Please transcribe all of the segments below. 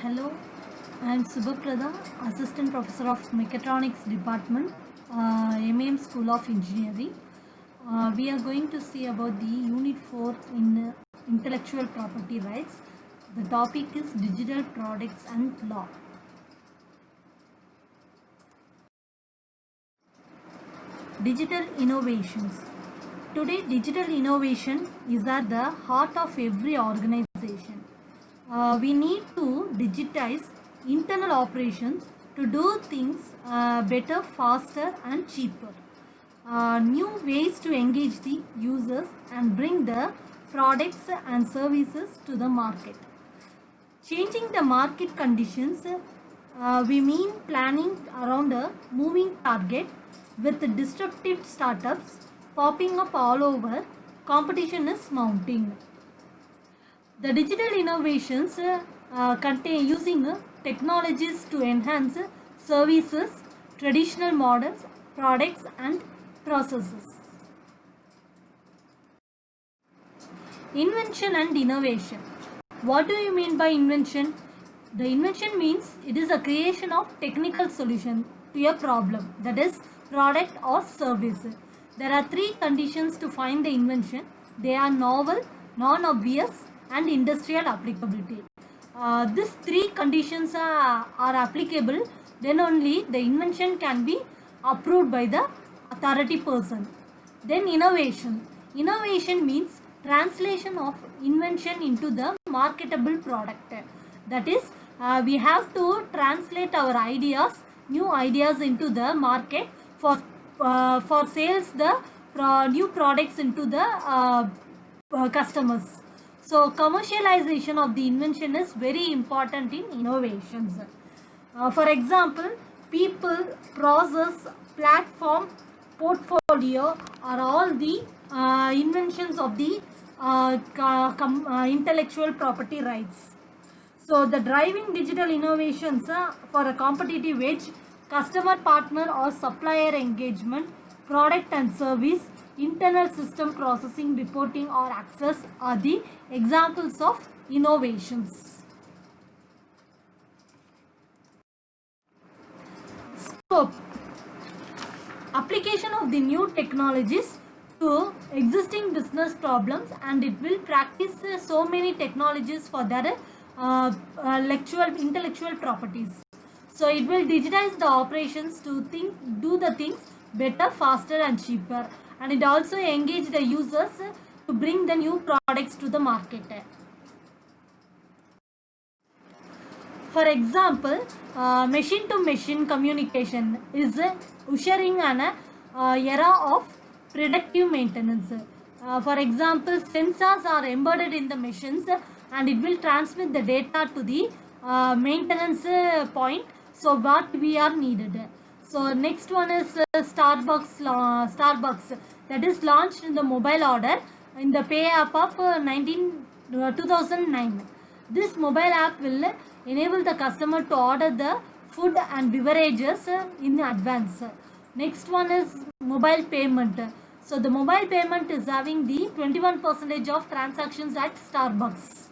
Hello, I am Subhaprada, Assistant Professor of Mechatronics Department, MAM School of Engineering. We are going to see about the Unit 4 in Intellectual Property Rights. The topic is Digital Products and Law. Digital Innovations. Today, digital innovation is at the heart of every organization. We need to digitize internal operations to do things better, faster and cheaper. New ways to engage the users and bring the products and services to the market. Changing the market conditions, we mean planning around a moving target with disruptive startups popping up all over. Competition is mounting. The digital innovations contain using technologies to enhance services, traditional models, products and processes. Invention and innovation. What do you mean by invention? The invention means it is a creation of technical solution to a problem, that is product or service. There are three conditions to find the invention. They are novel, non-obvious and industrial applicability. These three conditions are applicable, then only the invention can be approved by the authority person. Then innovation. Innovation means translation of invention into the marketable product. That is, we have to translate our ideas, new ideas into the market for sales the new products into the customers. So commercialization of the invention is very important in innovations. For example, people, process, platform, portfolio are all the inventions of the intellectual property rights. So the driving digital innovations for a competitive edge, customer partner or supplier engagement, product and service, internal system processing, reporting or access are the examples of innovations. Scope. Application of the new technologies to existing business problems, and it will practice so many technologies for their intellectual properties. So it will digitize the operations to do the things better, faster and cheaper, and it also engage the users to bring the new products to the market. For example, machine to machine communication is ushering an era of predictive maintenance. For example, sensors are embedded in the machines and it will transmit the data to the maintenance point, so what we are needed. So next one is Starbucks, that is launched in the mobile order in the pay app of 2009. This mobile app will enable the customer to order the food and beverages in advance. Next one is mobile payment. So the mobile payment is having the 21% of transactions at Starbucks.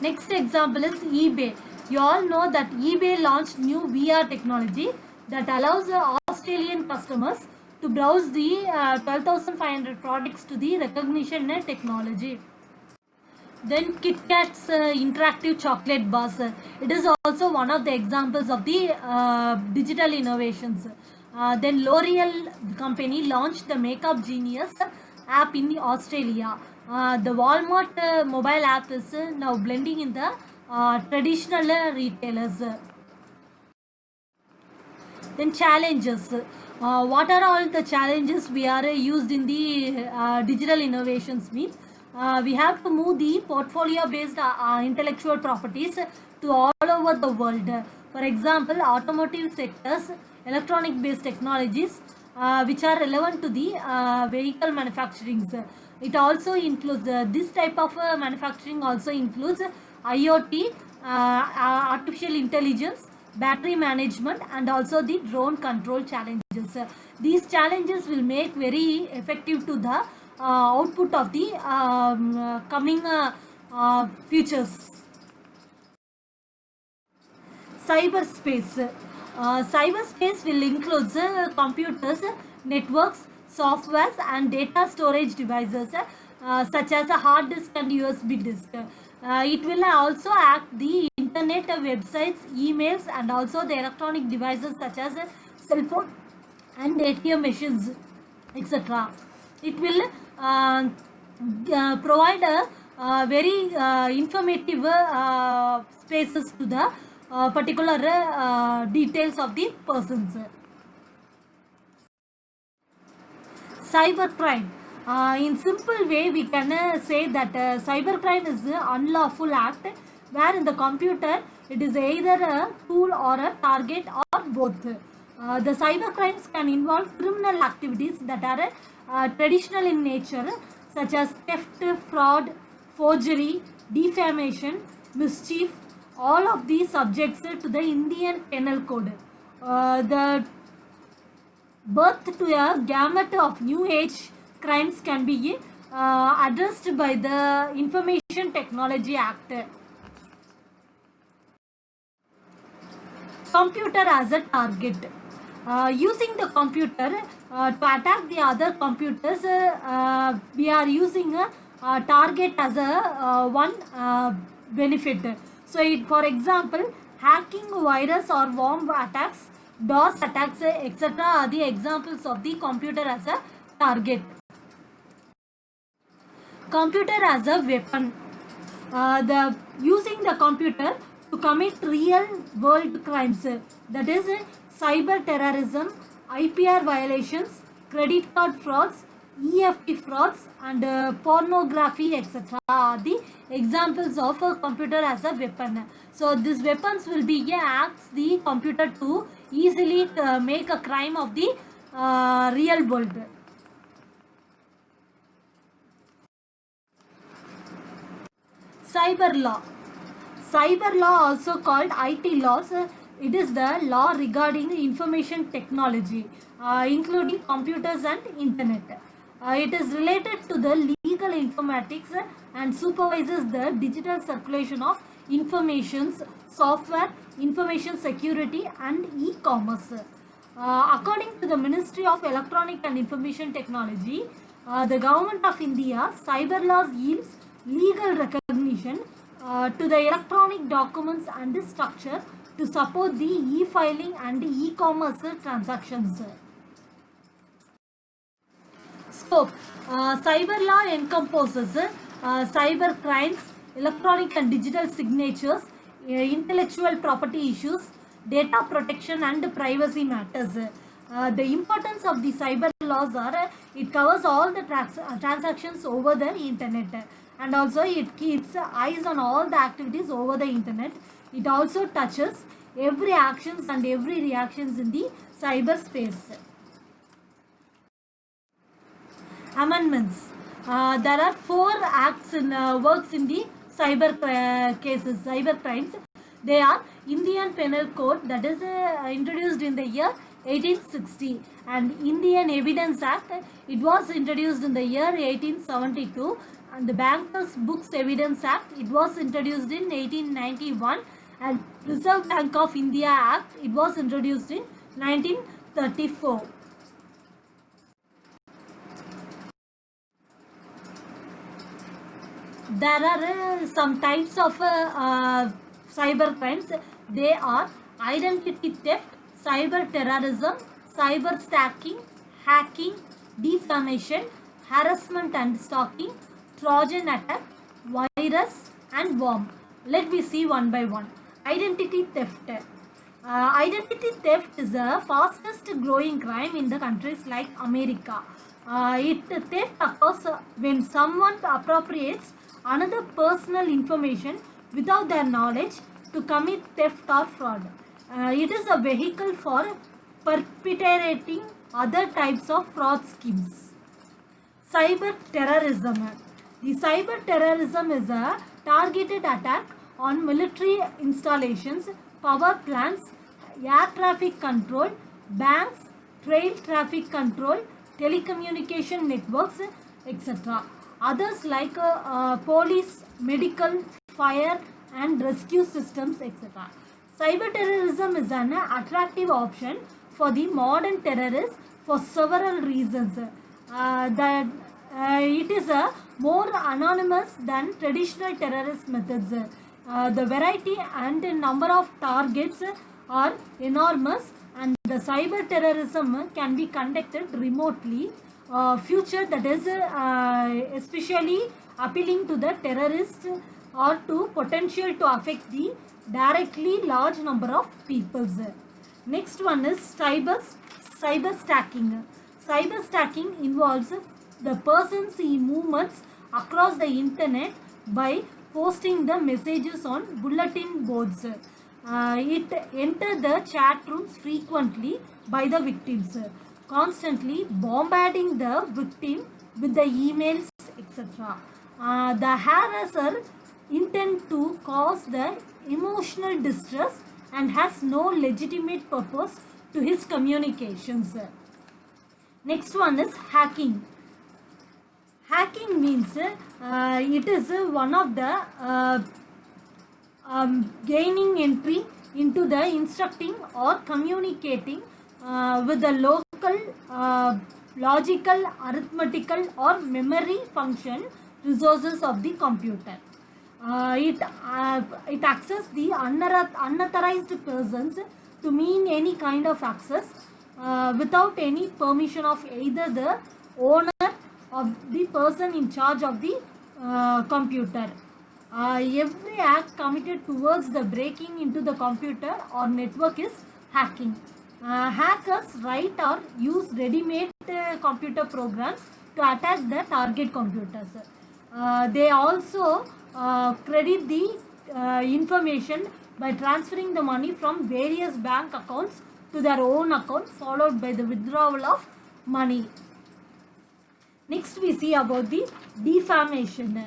Next example is eBay. You all know that eBay launched new VR technology that allows Australian customers to browse the 12,500 products to the recognition technology. Then KitKat's interactive chocolate bars. It is also one of the examples of the digital innovations. Then L'Oreal company launched the Makeup Genius app in Australia. The Walmart mobile app is now blending in the traditional retailers. Then challenges. What are all the challenges we are used in the digital innovations means? We have to move the portfolio based intellectual properties to all over the world. For example, automotive sectors, electronic based technologies which are relevant to the vehicle manufacturing. It also includes this type of manufacturing also includes IoT, artificial intelligence, battery management and also the drone control challenges. These challenges will make very effective to the output of the coming futures. Cyberspace. Cyberspace will include computers, networks, softwares, and data storage devices such as a hard disk and USB disk. It will also act the internet, websites, emails, and also the electronic devices such as cell phone and ATM machines, etc. It will provide a very informative spaces to the particular details of the persons. Cybercrime. In simple way, we can say that cybercrime is an unlawful act where in the computer it is either a tool or a target or both. The cybercrimes can involve criminal activities that are traditional in nature, such as theft, fraud, forgery, defamation, mischief. All of these subjects to the Indian Penal Code. The birth to a gamut of new age crimes can be addressed by the Information Technology Act. Computer as a target. Using the computer to attack the other computers, we are using a target as a one benefit. So, for example, hacking, virus or worm attacks, DOS attacks, etc. are the examples of the computer as a target. Computer as a weapon. Using the computer to commit real world crimes, that is cyber terrorism, IPR violations, credit card frauds, EFT frauds, and pornography, etc. are the examples of a computer as a weapon. So these weapons will be acts the computer to easily make a crime of the real world. Cyber law. Cyber law, also called IT laws, it is the law regarding information technology, including computers and internet. It is related to the legal informatics and supervises the digital circulation of informations, software, information security, and e-commerce. According to the Ministry of Electronic and Information Technology, the Government of India, cyber laws yields legal recognition to the electronic documents and structure to support the e-filing and e-commerce transactions. Scope. Cyber law encompasses cyber crimes, electronic and digital signatures, intellectual property issues, data protection and privacy matters. The importance of the cyber laws are it covers all the transactions over the internet, and also it keeps eyes on all the activities over the internet. It also touches every actions and every reactions in the cyberspace. Amendments. There are 4 acts in works in the cyber cases, cyber crimes. They are Indian Penal Code, that is introduced in the year 1860, and Indian Evidence Act, it was introduced in the year 1872, and the Bankers Books Evidence Act, it was introduced in 1891, and Reserve Bank of India Act, it was introduced in 1934. There are some types of cyber crimes. They are identity theft, cyber terrorism, cyber stacking, hacking, defamation, harassment and stalking, Trojan attack, virus and worm. Let me see one by one. Identity theft. Identity theft is the fastest growing crime in the countries like America. Theft occurs when someone appropriates another personal information without their knowledge to commit theft or fraud. It is a vehicle for perpetrating other types of fraud schemes. Cyber terrorism. The cyber terrorism is a targeted attack on military installations, power plants, air traffic control, banks, trail traffic control, telecommunication networks, etc. others like police, medical, fire and rescue systems, etc. Cyber terrorism is an attractive option for the modern terrorists for several reasons. That it is more anonymous than traditional terrorist methods. The variety and number of targets are enormous, and the cyber terrorism can be conducted remotely. Future that is especially appealing to the terrorists or to potential to affect the directly large number of peoples. Next one is cyber stacking. Cyber stacking involves the person's movements across the internet by posting the messages on bulletin boards. It enters the chat rooms frequently by the victims, constantly bombarding the victim with the emails, etc. The harasser intend to cause the emotional distress and has no legitimate purpose to his communications. Next one is hacking. Hacking means it is one of the gaining entry into the instructing or communicating with the local logical, arithmetical or memory function resources of the computer. It access the unauthorized persons to mean any kind of access without any permission of either the owner of the person in charge of the computer. Every act committed towards the breaking into the computer or network is hacking. Hackers write or use ready-made computer programs to attack the target computers. They also credit the information by transferring the money from various bank accounts to their own account, followed by the withdrawal of money. Next we see about the defamation.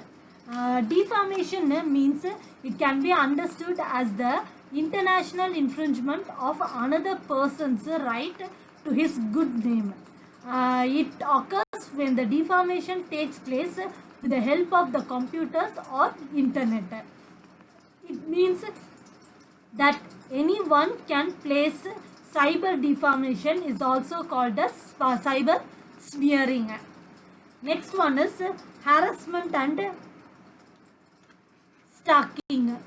Defamation means it can be understood as the international infringement of another person's right to his good name. It occurs when the defamation takes place with the help of the computers or internet. It means that anyone can place cyber defamation is also called as cyber smearing. Next one is harassment and stalking.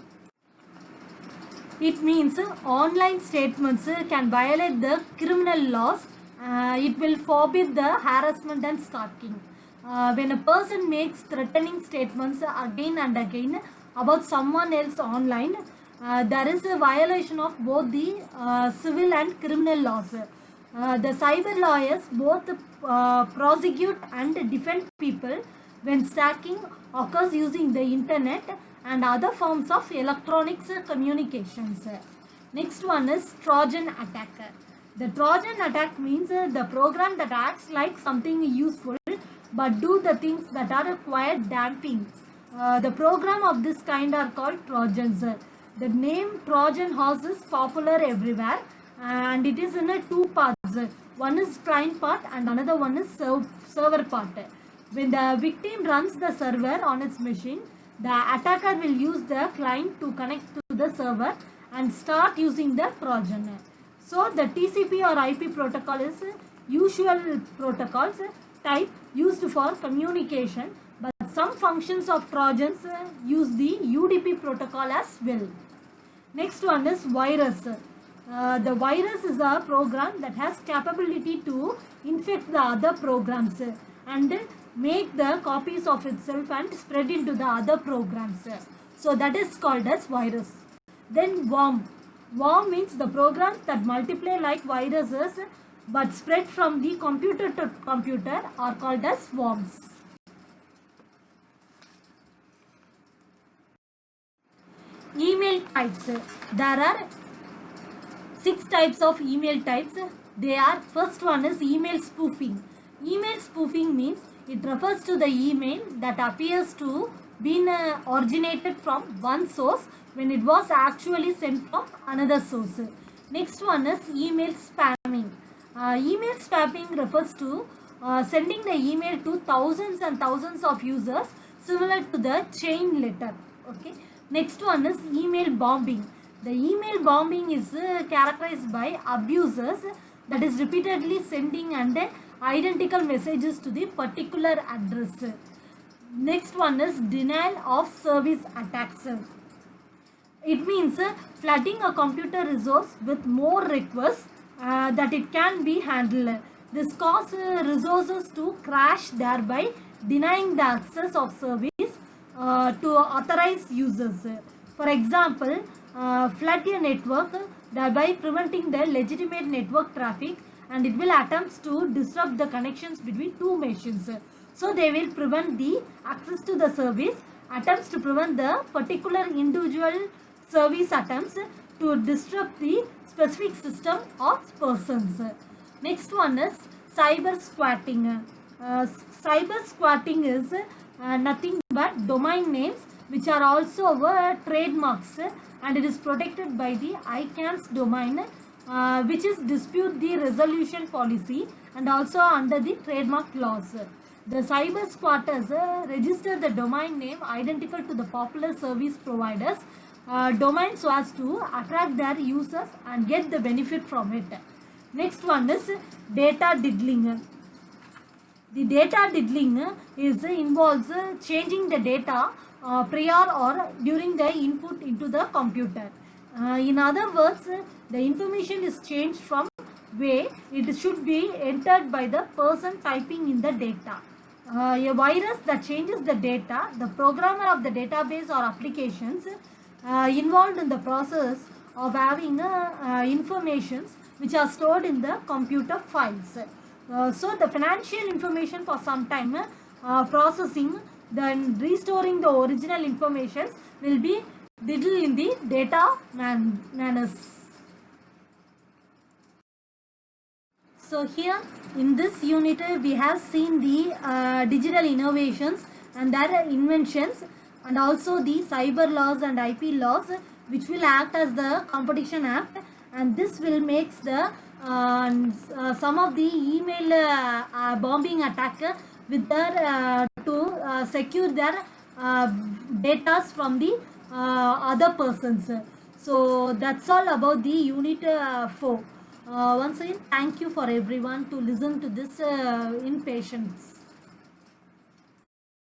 It means online statements can violate the criminal laws. It will forbid the harassment and stalking. When a person makes threatening statements again and again about someone else online, there is a violation of both the civil and criminal laws. The cyber lawyers both prosecute and defend people when stalking occurs using the internet and other forms of electronics communications. Next one is Trojan attack. The Trojan attack means the program that acts like something useful but do the things that are quite damping. The program of this kind are called Trojans. The name Trojan horse is popular everywhere, and it is in two parts. One is client part and another one is server part. When the victim runs the server on its machine, the attacker will use the client to connect to the server and start using the Trojan. So the TCP or IP protocol is usual protocols type used for communication, but some functions of Trojans use the UDP protocol as well. Next one is virus. The virus is a program that has capability to infect the other programs and make the copies of itself and spread into the other programs. So that is called as virus. Then worm. Worm means the programs that multiply like viruses but spread from the computer to computer are called as worms. Email types. There are 6 types of email types. They are, first one is email spoofing. Email spoofing means it refers to the email that appears to be originated from one source when it was actually sent from another source. Next one is email spamming. Email spamming refers to sending the email to thousands and thousands of users, similar to the chain letter. Okay. Next one is email bombing. The email bombing is characterized by abusers that is repeatedly sending and identical messages to the particular address. Next one is denial of service attacks. It means flooding a computer resource with more requests that it can be handled. This causes resources to crash, thereby denying the access of service to authorized users. For example, flood a network, thereby preventing the legitimate network traffic, and it will attempt to disrupt the connections between two machines. So they will prevent the access to the service, attempts to prevent the particular individual service attempts to disrupt the specific system or persons. Next one is cyber squatting. Cyber squatting is nothing but domain names which are also trademarks, and it is protected by the ICANN's domain, which is dispute the resolution policy and also under the trademark laws. The cyber squatters register the domain name identical to the popular service providers domain so as to attract their users and get the benefit from it. Next one is data diddling. The data diddling involves changing the data prior or during the input into the computer. In other words, the information is changed from way it should be entered by the person typing in the data. A virus that changes the data, the programmer of the database or applications involved in the process of having informations which are stored in the computer files. So the financial information for some time processing, then restoring the original information will be diddled in the data manners. So here in this unit we have seen the digital innovations and their inventions, and also the cyber laws and IP laws which will act as the competition act, and this will make the some of the email bombing attack with their to secure their data from the other persons. So that's all about the unit 4. Once again, thank you for everyone to listen to this in patience.